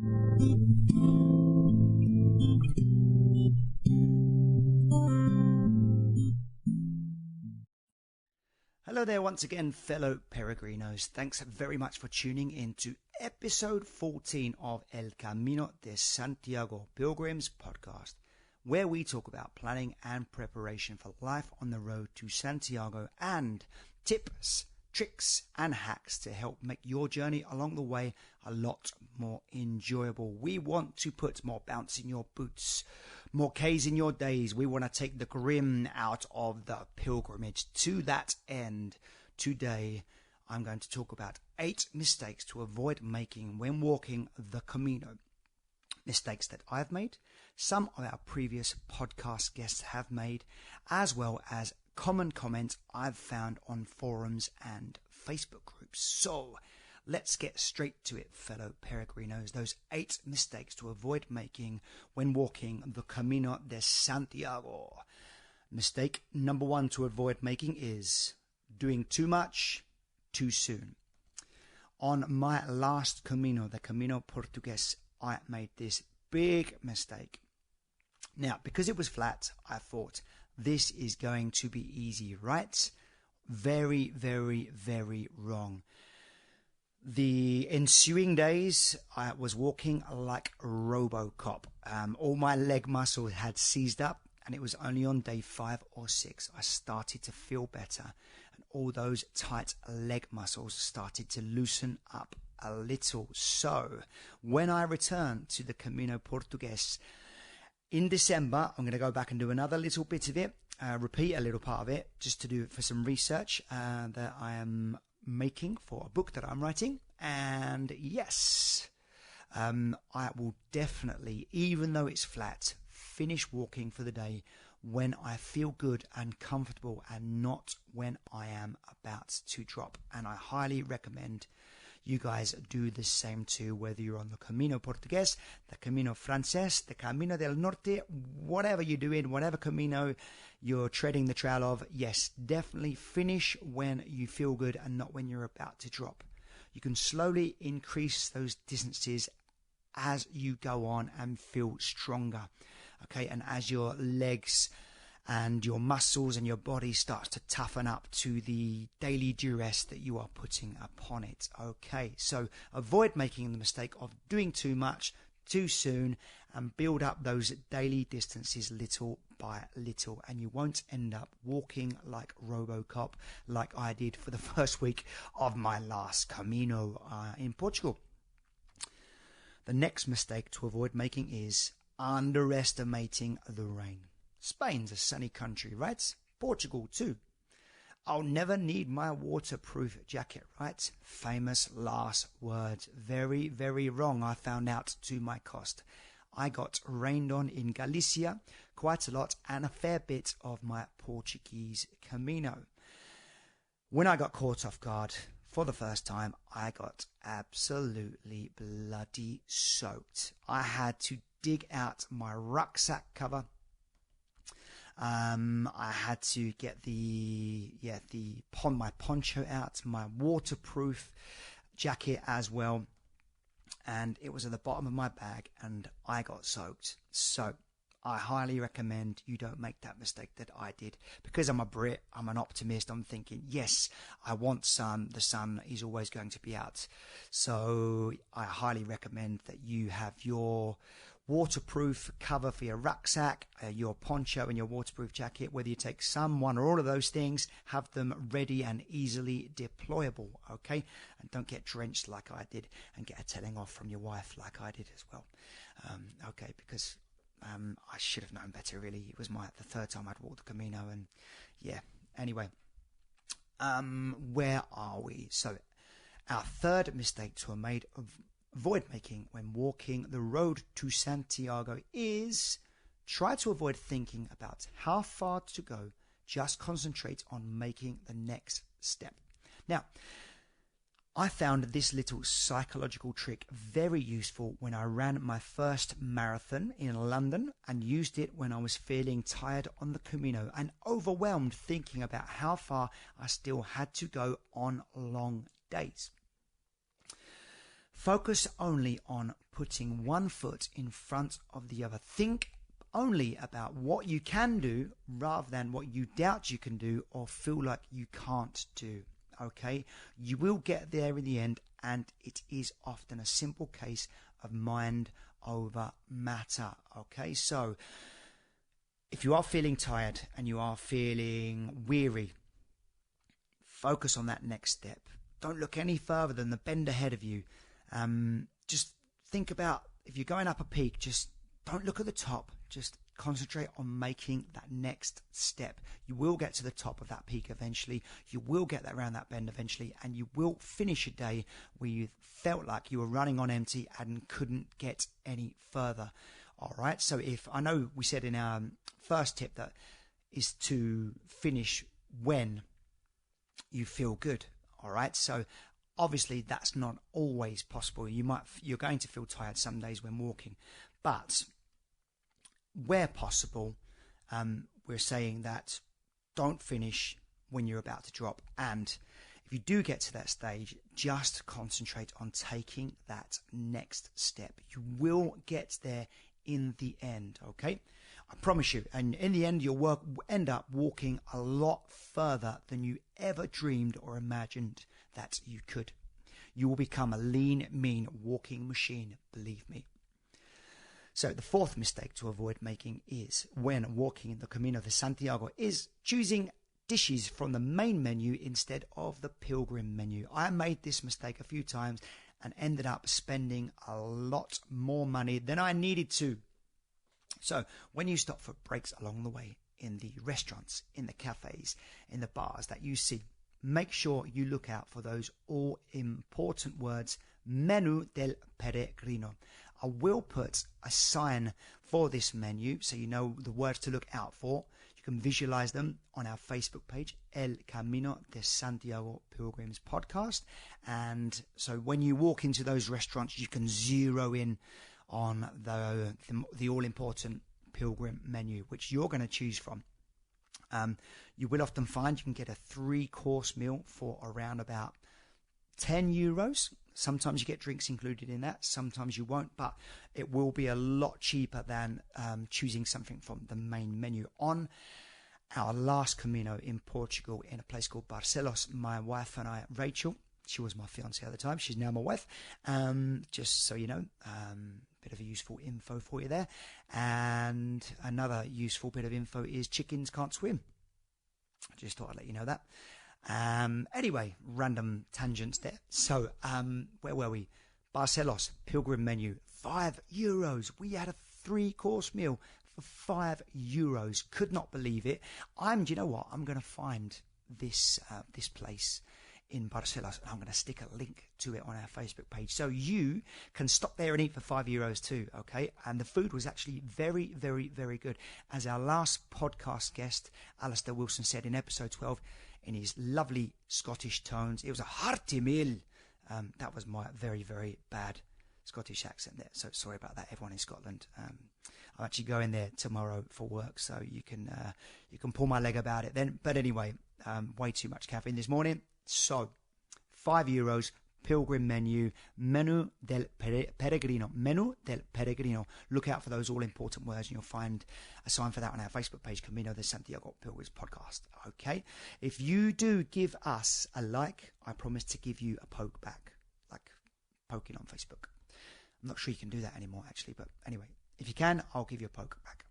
Hello there once again, fellow peregrinos. Thanks very much for tuning in to episode 14 of El Camino de Santiago Pilgrims podcast, where we talk about planning and preparation for life on the road to Santiago and tips, tricks and hacks to help make your journey along the way a lot more enjoyable. We want to put more bounce in your boots, more K's in your days. We want to take the grim out of the pilgrimage. To that end, today I'm going to talk about 8 mistakes to avoid making when walking the Camino. Mistakes that I've made, some of our previous podcast guests have made, as well as common comments I've found on forums and Facebook groups. So let's get straight to it, fellow peregrinos. Those 8 mistakes to avoid making when walking the Camino de Santiago. Mistake number 1 to avoid making is doing too much too soon. On my last Camino, the Camino Portugues, I made this big mistake. Now, because it was flat, I thought this is going to be easy, right? Very, very, very wrong. The ensuing days, I was walking like RoboCop. All my leg muscles had seized up, and it was only on day 5 or 6 I started to feel better, and all those tight leg muscles started to loosen up a little. So when I returned to the Camino Portugues in December, I'm going to go back and do another little bit of it, repeat a little part of it, just to do it for some research that I am making for a book that I'm writing. And yes, I will definitely, even though it's flat, finish walking for the day when I feel good and comfortable, and not when I am about to drop. And I highly recommend you guys do the same too, whether you're on the Camino Portugues, the Camino Frances, the Camino del Norte, whatever you're doing, whatever Camino you're treading the trail of. Yes, definitely finish when you feel good and not when you're about to drop. You can slowly increase those distances as you go on and feel stronger. Okay, and as your legs and your muscles and your body starts to toughen up to the daily duress that you are putting upon it. Okay, so avoid making the mistake of doing too much too soon, and build up those daily distances little by little, and you won't end up walking like RoboCop like I did for the first week of my last Camino in Portugal. The next mistake to avoid making is underestimating the rain. Spain's a sunny country, right? Portugal too. I'll never need my waterproof jacket, right? Famous last words. Very, very wrong, I found out to my cost. I got rained on in Galicia quite a lot, and a fair bit of my Portuguese Camino. When I got caught off guard for the first time, I got absolutely bloody soaked. I had to dig out my rucksack cover. I had to get my poncho out, my waterproof jacket as well, and it was at the bottom of my bag, and I got soaked. So I highly recommend you don't make that mistake that I did. Because I'm a Brit, I'm an optimist, I'm thinking, yes, I want sun, the sun is always going to be out. So I highly recommend that you have your waterproof cover for your rucksack, your poncho and your waterproof jacket. Whether you take some, one or all of those things, have them ready and easily deployable, okay? And don't get drenched like I did and get a telling off from your wife like I did as well. Okay, because I should have known better, really. It was the 3rd time I'd walked the Camino, and yeah, anyway. Where are we? So our 3rd mistake to avoid making when walking the road to Santiago is try to avoid thinking about how far to go. Just concentrate on making the next step. Now, I found this little psychological trick very useful when I ran my first marathon in London, and used it when I was feeling tired on the Camino and overwhelmed thinking about how far I still had to go on long days. Focus only on putting one foot in front of the other. Think only about what you can do rather than what you doubt you can do or feel like you can't do. Okay? You will get there in the end, and it is often a simple case of mind over matter. Okay? So, if you are feeling tired and you are feeling weary, focus on that next step. Don't look any further than the bend ahead of you. Just think about, if you're going up a peak, just don't look at the top. Just concentrate on making that next step. You will get to the top of that peak eventually. You will get that around that bend eventually, and you will finish a day where you felt like you were running on empty and couldn't get any further. All right. So I know we said in our first tip that is to finish when you feel good. All right. So obviously that's not always possible. You're going to feel tired some days when walking, but where possible, we're saying that don't finish when you're about to drop. And if you do get to that stage, just concentrate on taking that next step. You will get there in the end, okay? I promise you. And in the end, you'll end up walking a lot further than you ever dreamed or imagined that you could. You will become a lean, mean walking machine, believe me. So the fourth mistake to avoid making is when walking in the Camino de Santiago is choosing dishes from the main menu instead of the pilgrim menu. I made this mistake a few times and ended up spending a lot more money than I needed to. So when you stop for breaks along the way in the restaurants, in the cafes, in the bars that you see, make sure you look out for those all-important words, Menú del Peregrino. I will put a sign for this menu so you know the words to look out for. You can visualize them on our Facebook page, El Camino de Santiago Pilgrims Podcast. And so when you walk into those restaurants, you can zero in on the all-important pilgrim menu, which you're going to choose from. You will often find you can get a 3-course meal for around about €10. Sometimes you get drinks included in that, sometimes you won't, but it will be a lot cheaper than choosing something from the main menu. On our last Camino in Portugal, in a place called Barcelos, my wife and I, Rachel, she was my fiancée at the time, she's now my wife, just so you know, bit of a useful info for you there. And another useful bit of info is chickens can't swim. I just thought I'd let you know that. Anyway, random tangents there. So, where were we? Barcelos, pilgrim menu, €5. We had a 3-course meal for €5. Could not believe it. Do you know what? I'm going to find this place in Barcelos, and I'm going to stick a link to it on our Facebook page. So you can stop there and eat for €5 too, okay? And the food was actually very, very, very good. As our last podcast guest, Alistair Wilson, said in episode 12, in his lovely Scottish tones, it was a hearty meal. That was my very, very bad Scottish accent there. So sorry about that, everyone in Scotland. I'm actually going there tomorrow for work, so you can pull my leg about it then. But anyway, way too much caffeine this morning. So, €5, pilgrim menu, Menú del Peregrino. Menú del Peregrino. Look out for those all-important words, and you'll find a sign for that on our Facebook page, Camino de Santiago Pilgrims Podcast. Okay? If you do give us a like, I promise to give you a poke back, like poking on Facebook. I'm not sure you can do that anymore, actually, but anyway, if you can, I'll give you a poke back.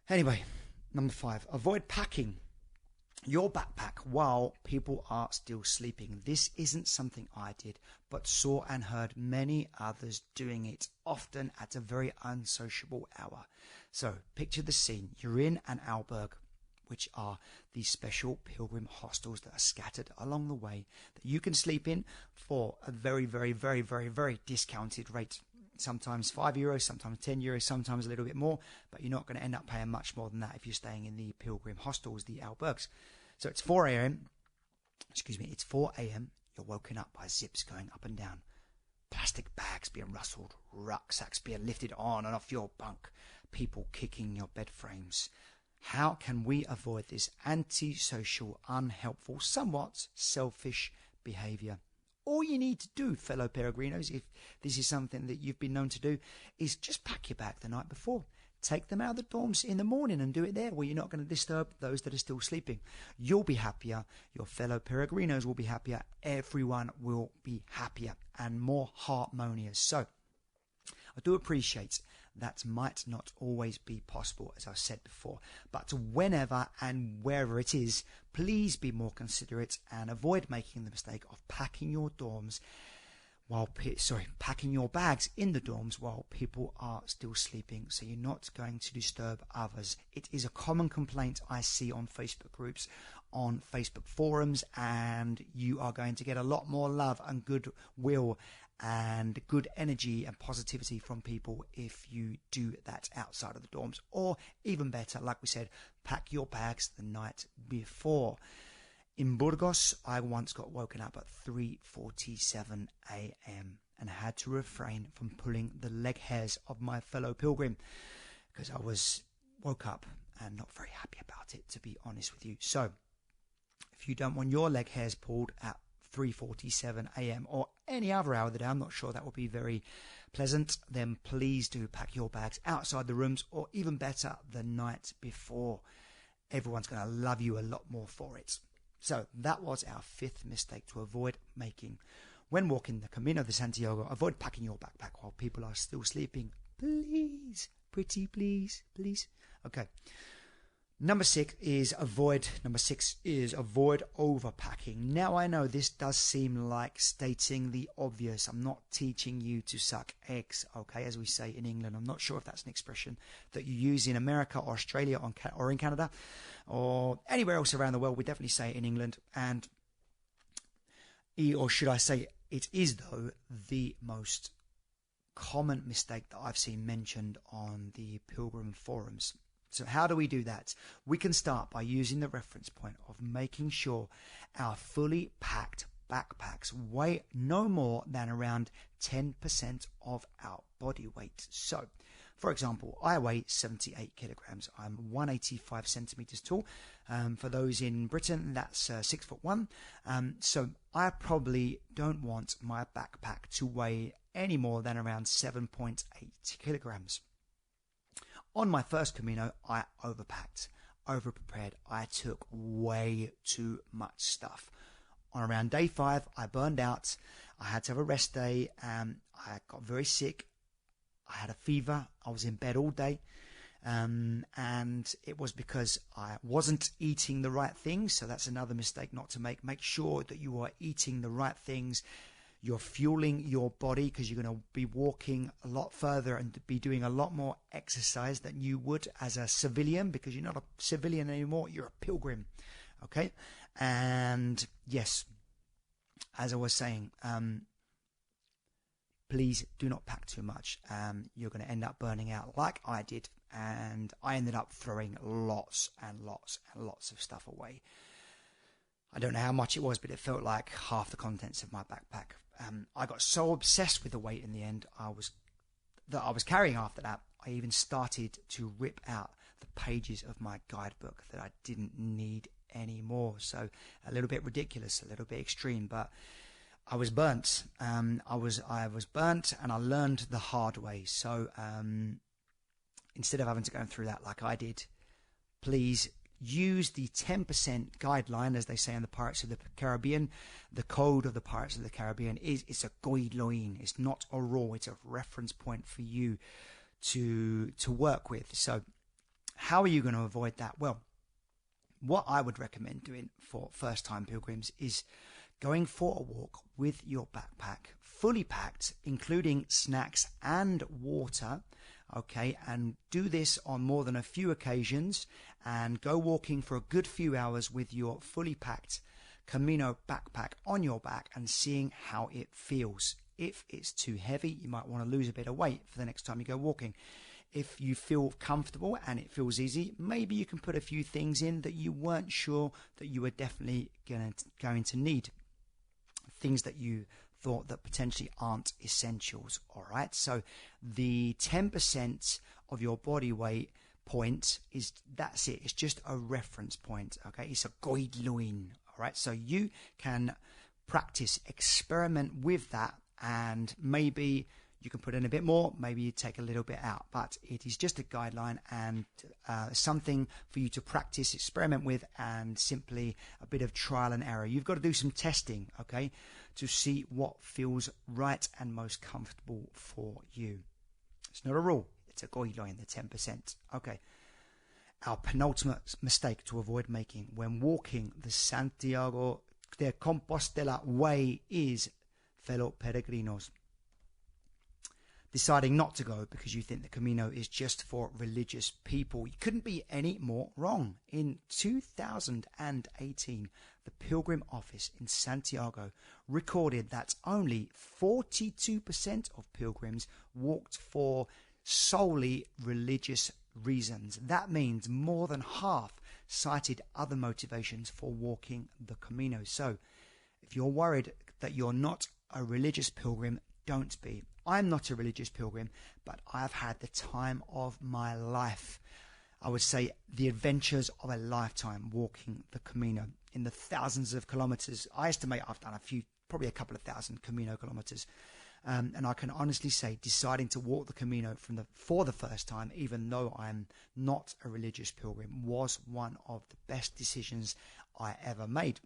Anyway, number 5, avoid packing your backpack while people are still sleeping. This isn't something I did, but saw and heard many others doing it, often at a very unsociable hour. So picture the scene. You're in an albergue, which are these special pilgrim hostels that are scattered along the way that you can sleep in for a very, very, very, very, very discounted rate. Sometimes €5, sometimes €10, sometimes a little bit more, but you're not going to end up paying much more than that if you're staying in the pilgrim hostels, the albergues. So it's 4 a.m. It's 4 a.m. You're woken up by zips going up and down, plastic bags being rustled, rucksacks being lifted on and off your bunk, people kicking your bed frames. How can we avoid this antisocial, unhelpful, somewhat selfish behavior? all you need to do, fellow peregrinos, if this is something that you've been known to do, is just pack your bag the night before. Take them out of the dorms in the morning and do it there where you're not going to disturb those that are still sleeping. You'll be happier. Your fellow peregrinos will be happier. Everyone will be happier and more harmonious. So I do appreciate that might not always be possible, as I've said before. But whenever and wherever it is, please be more considerate and avoid making the mistake of packing your dorms packing your bags in the dorms while people are still sleeping, so you're not going to disturb others. It is a common complaint I see on Facebook groups, on Facebook forums, and you are going to get a lot more love and goodwill and good energy and positivity from people if you do that outside of the dorms. Or even better, like we said, pack your bags the night before. In Burgos, I once got woken up at 3:47 a.m. and had to refrain from pulling the leg hairs of my fellow pilgrim because I was woke up and not very happy about it, to be honest with you. So, if you don't want your leg hairs pulled at 3:47 a.m. or any other hour of the day, I'm not sure that would be very pleasant, then please do pack your bags outside the rooms, or even better, the night before. Everyone's going to love you a lot more for it. So that was our fifth mistake to avoid making when walking the Camino de Santiago. Avoid packing your backpack while people are still sleeping. Please, pretty please, please. Okay. Number six is avoid overpacking. Now I know this does seem like stating the obvious. I'm not teaching you to suck eggs, okay, as we say in England. I'm not sure if that's an expression that you use in America or Australia or in Canada or anywhere else around the world. We definitely say it in England. Or should I say, it is though the most common mistake that I've seen mentioned on the Pilgrim forums. So how do we do that? We can start by using the reference point of making sure our fully packed backpacks weigh no more than around 10% of our body weight. So, for example, I weigh 78 kilograms. I'm 185 centimeters tall. For those in Britain, that's 6'1". So I probably don't want my backpack to weigh any more than around 7.8 kilograms. On my first Camino, I overpacked, overprepared. I took way too much stuff. On around day 5, I burned out. I had to have a rest day. I got very sick. I had a fever. I was in bed all day. And it was because I wasn't eating the right things. So that's another mistake not to make. Make sure that you are eating the right things. You're fueling your body because you're going to be walking a lot further and be doing a lot more exercise than you would as a civilian, because you're not a civilian anymore. You're a pilgrim. Okay. And yes, as I was saying, please do not pack too much. You're going to end up burning out like I did. And I ended up throwing lots and lots and lots of stuff away. I don't know how much it was, but it felt like half the contents of my backpack. I got so obsessed with the weight in the end I was carrying after that. I even started to rip out the pages of my guidebook that I didn't need anymore. So a little bit ridiculous, a little bit extreme, but I was burnt. I was burnt, and I learned the hard way. So instead of having to go through that like I did, please use the 10% guideline, as they say in the Pirates of the Caribbean. The code of the Pirates of the Caribbean is it's a guideline. It's not a rule. It's a reference point for you to work with. So how are you going to avoid that? Well, what I would recommend doing for first-time pilgrims is going for a walk with your backpack fully packed, including snacks and water. Okay, and do this on more than a few occasions, and go walking for a good few hours with your fully packed Camino backpack on your back and seeing how it feels. If it's too heavy, you might want to lose a bit of weight for the next time you go walking. If you feel comfortable and it feels easy, maybe you can put a few things in that you weren't sure that you were definitely going to need. Things that you thought that potentially aren't essentials. All right, so the 10% of your body weight point that's it. It's just a reference point. Okay, it's a guideline. All right, so you can practice, experiment with that, and maybe you can put in a bit more, maybe you take a little bit out, but it is just a guideline and something for you to practice, experiment with, and simply a bit of trial and error. You've got to do some testing, okay, to see what feels right and most comfortable for you. It's not a rule, it's a guideline, the 10%. Okay. Our penultimate mistake to avoid making when walking the Santiago de Compostela way is, fellow peregrinos, deciding not to go because you think the Camino is just for religious people. You couldn't be any more wrong. In 2018, the Pilgrim Office in Santiago recorded that only 42% of pilgrims walked for solely religious reasons. That means more than half cited other motivations for walking the Camino. So if you're worried that you're not a religious pilgrim, don't be. I'm not a religious pilgrim, but I've had the time of my life. I would say the adventures of a lifetime walking the Camino in the thousands of kilometers. I estimate I've done probably a couple of thousand Camino kilometers. And I can honestly say deciding to walk the Camino for the first time, even though I'm not a religious pilgrim, was one of the best decisions I ever made.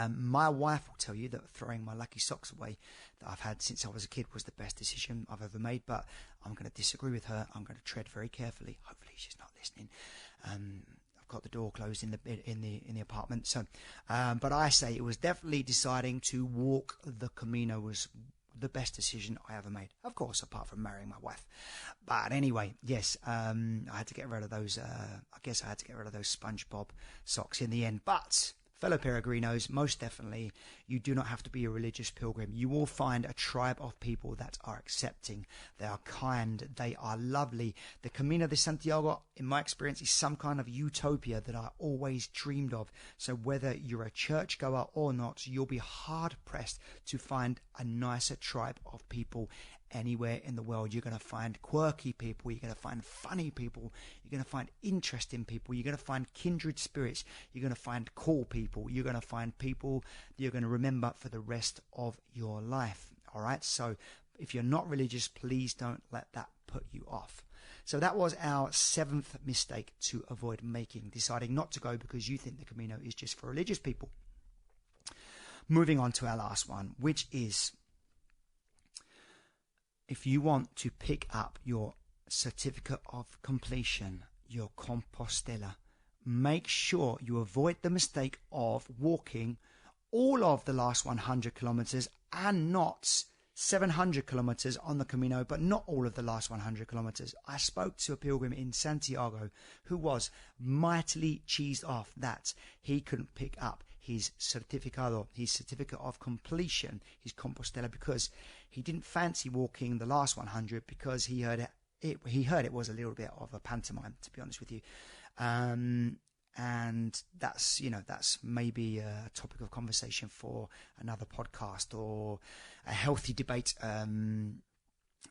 My wife will tell you that throwing my lucky socks away that I've had since I was a kid was the best decision I've ever made, but I'm going to disagree with her. I'm going to tread very carefully. Hopefully she's not listening. I've got the door closed in the apartment. So, but I say it was definitely deciding to walk the Camino was the best decision I ever made. Of course, apart from marrying my wife. But anyway, yes, I had to get rid of those. I guess I had to get rid of those SpongeBob socks in the end. But fellow peregrinos, most definitely, you do not have to be a religious pilgrim. You will find a tribe of people that are accepting. They are kind. They are lovely. The Camino de Santiago, in my experience, is some kind of utopia that I always dreamed of. So whether you're a churchgoer or not, you'll be hard-pressed to find a nicer tribe of people anywhere in the world. You're going to find quirky people, you're going to find funny people, you're going to find interesting people, you're going to find kindred spirits, you're going to find cool people, you're going to find people that you're going to remember for the rest of your life. All right, so if you're not religious, please don't let that put you off. So that was our 7th mistake to avoid making, deciding not to go because you think the Camino is just for religious people. Moving on to our last one, which is, if you want to pick up your certificate of completion, your Compostela, make sure you avoid the mistake of walking all of the last 100 kilometers and not 700 kilometers on the Camino, but not all of the last 100 kilometers. I spoke to a pilgrim in Santiago who was mightily cheesed off that he couldn't pick up his certificate of completion, his Compostela, because he didn't fancy walking the last 100 because he heard it was a little bit of a pantomime, to be honest with you. And that's maybe a topic of conversation for another podcast or a healthy debate in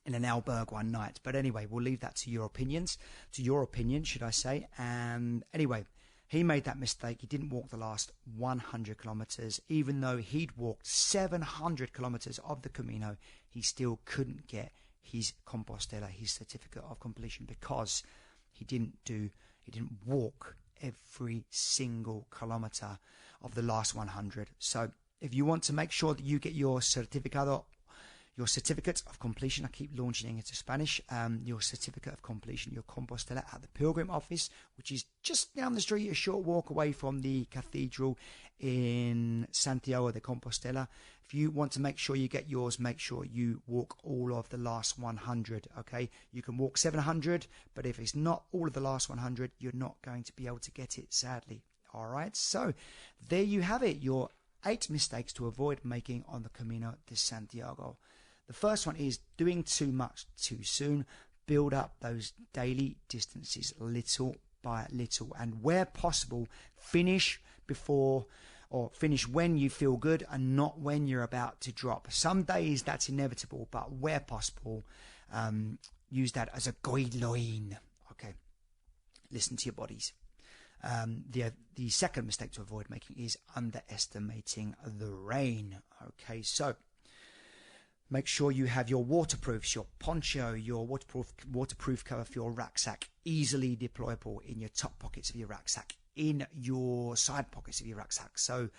an albergue one night. But anyway, we'll leave that to your opinion, should I say. And anyway, he made that mistake. He didn't walk the last 100 kilometers. Even though he'd walked 700 kilometers of the Camino, he still couldn't get his Compostela, his certificate of completion, because he didn't walk every single kilometer of the last 100. So if you want to make sure that you get your certificate of completion, I keep launching into Spanish, your certificate of completion, your Compostela, at the Pilgrim Office, which is just down the street, a short walk away from the cathedral in Santiago de Compostela. If you want to make sure you get yours, make sure you walk all of the last 100, okay? You can walk 700, but if it's not all of the last 100, you're not going to be able to get it, sadly. All right, so there you have it, your 8 mistakes to avoid making on the Camino de Santiago. The first one is doing too much too soon. Build up those daily distances little by little, and where possible, finish when you feel good and not when you're about to drop. Some days that's inevitable, but where possible, use that as a guideline. Okay, listen to your bodies. The second mistake to avoid making is underestimating the rain. Okay, so make sure you have your waterproofs, your poncho, your waterproof cover for your rucksack, easily deployable in your top pockets of your rucksack, in your side pockets of your rucksack. So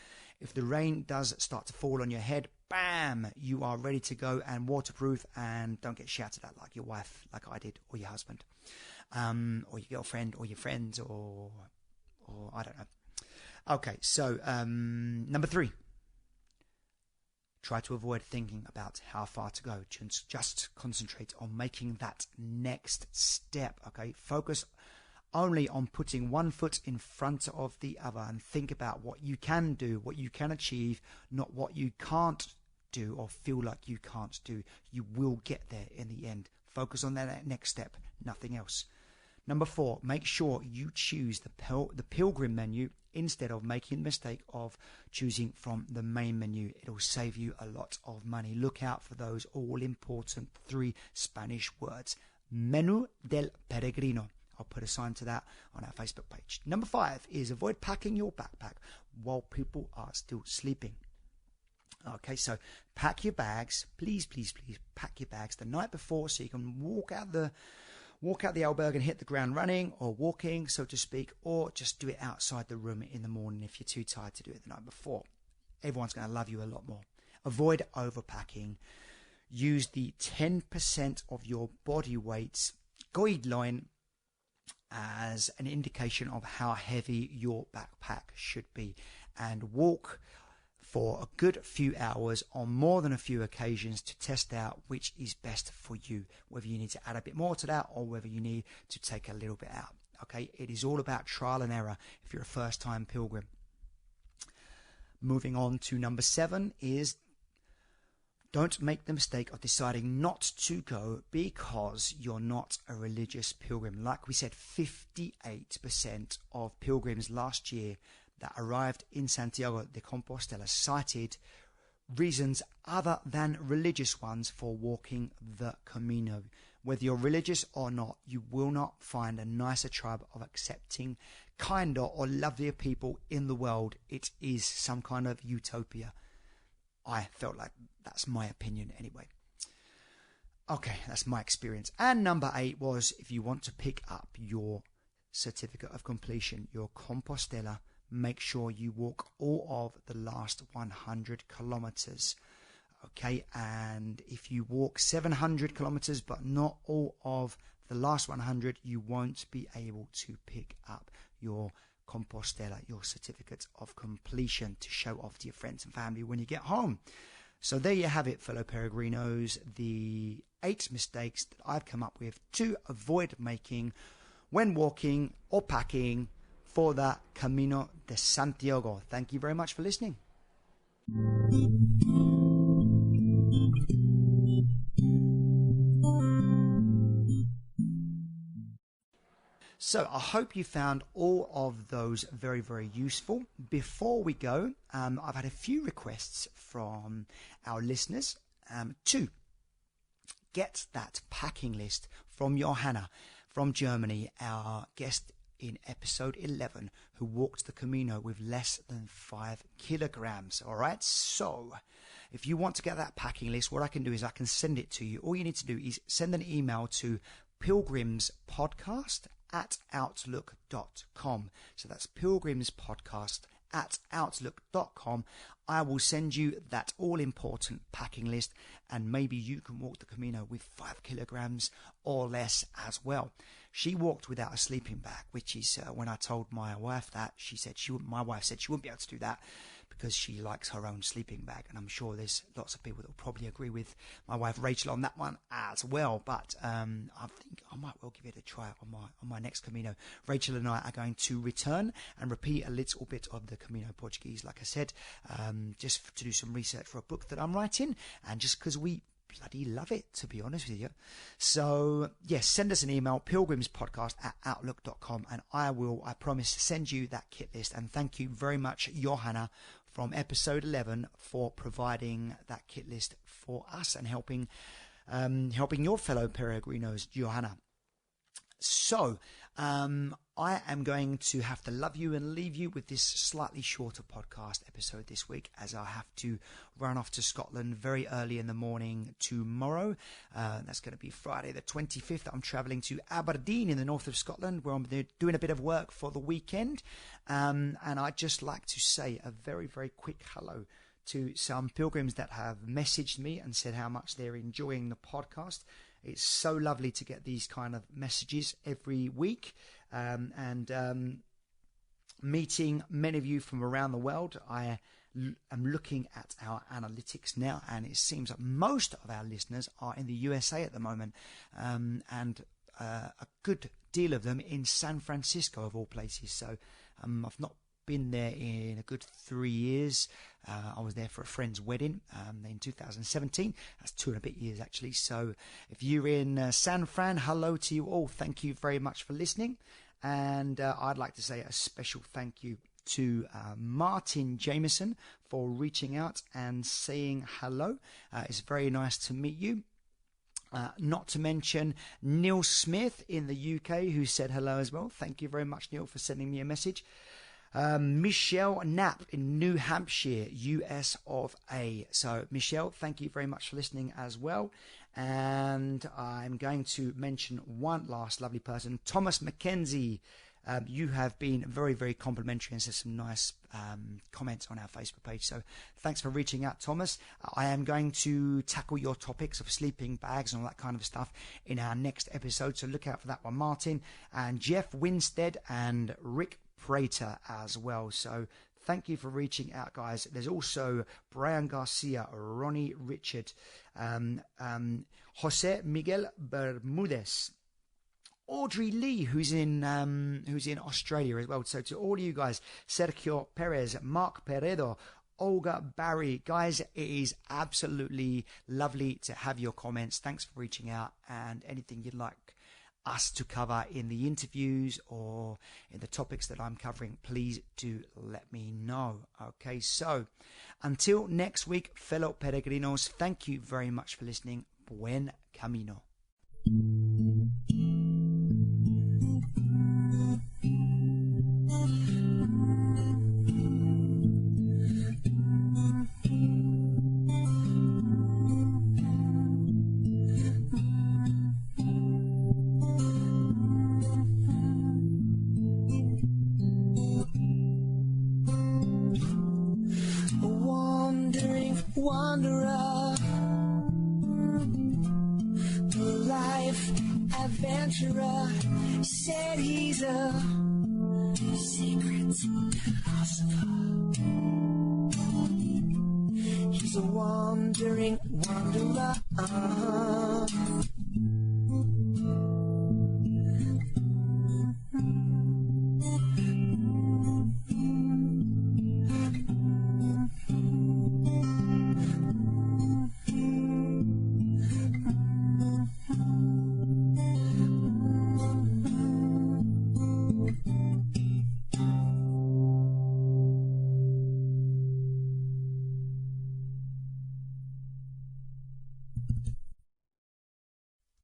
if the rain does start to fall on your head, bam, you are ready to go and waterproof, and don't get shouted at like your wife, like I did, or your husband, or your girlfriend, or your friends, or I don't know. Okay, so number 3. Try to avoid thinking about how far to go. Just concentrate on making that next step, okay? Focus only on putting one foot in front of the other, and think about what you can do, what you can achieve, not what you can't do or feel like you can't do. You will get there in the end. Focus on that next step, nothing else. Number 4, make sure you choose the pilgrim menu instead of making the mistake of choosing from the main menu. It'll save you a lot of money. Look out for those all-important 3 Spanish words. Menú del Peregrino. I'll put a sign to that on our Facebook page. Number 5 is avoid packing your backpack while people are still sleeping. Okay, so pack your bags. Please pack your bags the night before, so you can walk out the albergue and hit the ground running, or walking, so to speak, or just do it outside the room in the morning if you're too tired to do it the night before. Everyone's going to love you a lot more. Avoid overpacking. Use the 10% of your body weight's guideline as an indication of how heavy your backpack should be, and walk for a good few hours on more than a few occasions to test out which is best for you, whether you need to add a bit more to that or whether you need to take a little bit out. Okay, it is all about trial and error if you're a first-time pilgrim. Moving on to number 7 is don't make the mistake of deciding not to go because you're not a religious pilgrim. Like we said, 58% of pilgrims last year that arrived in Santiago de Compostela cited reasons other than religious ones for walking the Camino. Whether you're religious or not, you will not find a nicer tribe of accepting, kinder or lovelier people in the world. It is some kind of utopia. I felt like that's my opinion anyway. Okay, that's my experience. And number 8 was, if you want to pick up your certificate of completion, your Compostela, make sure you walk all of the last 100 kilometers. Okay, and if you walk 700 kilometers but not all of the last 100, you won't be able to pick up your Compostela, your certificate of completion, to show off to your friends and family when you get home. So there you have it, fellow peregrinos, the 8 mistakes that I've come up with to avoid making when walking or packing for the Camino de Santiago. Thank you very much for listening. So I hope you found all of those very, very useful. Before we go, I've had a few requests from our listeners to get that packing list from Johanna from Germany, our guest in episode 11, who walked the Camino with less than 5 kilograms. All right, so if you want to get that packing list, what I can do is I can send it to you. All you need to do is send an email to pilgrimspodcast@outlook.com. So that's pilgrimspodcast@outlook.com. I will send you that all-important packing list, and maybe you can walk the Camino with 5 kilograms or less as well. She walked without a sleeping bag, which is when I told my wife that, my wife said she wouldn't be able to do that because she likes her own sleeping bag, and I'm sure there's lots of people that will probably agree with my wife Rachel on that one as well. But I think I might well give it a try on my next Camino. Rachel and I are going to return and repeat a little bit of the Camino Portuguese, like I said, just to do some research for a book that I'm writing, and just because we bloody love it, to be honest with you. So yes, send us an email, pilgrimspodcast@outlook.com, and I promise to send you that kit list. And thank you very much, Johanna from episode 11, for providing that kit list for us and helping your fellow peregrinos, Johanna. So I am going to have to love you and leave you with this slightly shorter podcast episode this week, as I have to run off to Scotland very early in the morning tomorrow. That's going to be Friday the 25th. I'm travelling to Aberdeen in the north of Scotland, where I'm doing a bit of work for the weekend. And I'd just like to say a very, very quick hello to some pilgrims that have messaged me and said how much they're enjoying the podcast. It's so lovely to get these kind of messages every week, and meeting many of you from around the world. I am looking at our analytics now, and it seems that most of our listeners are in the USA at the moment, and a good deal of them in San Francisco, of all places. So I've not been there in a good 3 years. I was there for a friend's wedding in 2017. That's 2 and a bit years actually. So if you're in San Fran, hello to you all. Thank you very much for listening. And I'd like to say a special thank you to Martin Jameson for reaching out and saying hello. It's very nice to meet you. Not to mention Neil Smith in the UK, who said hello as well. Thank you very much, Neil, for sending me a message. Michelle Knapp in New Hampshire, US of A. So Michelle, thank you very much for listening as well. And I'm going to mention one last lovely person, Thomas McKenzie. You have been very, very complimentary and said some nice comments on our Facebook page. So thanks for reaching out, Thomas. I am going to tackle your topics of sleeping bags and all that kind of stuff in our next episode. So look out for that one, Martin, and Jeff Winstead and Rick Prater as well. So thank you for reaching out, guys. There's also Brian Garcia, Ronnie Richard, Jose Miguel Bermudez, Audrey Lee, who's in Australia as well. So to all you guys, Sergio Perez, Mark Peredo, Olga Barry, guys, it is absolutely lovely to have your comments. Thanks for reaching out, and anything you'd like us to cover in the interviews or in the topics that I'm covering, please do let me know. Okay, so until next week, fellow peregrinos, thank you very much for listening. Buen camino. Wanderer, life adventurer, said he's a secret philosopher. He's a wandering wanderer.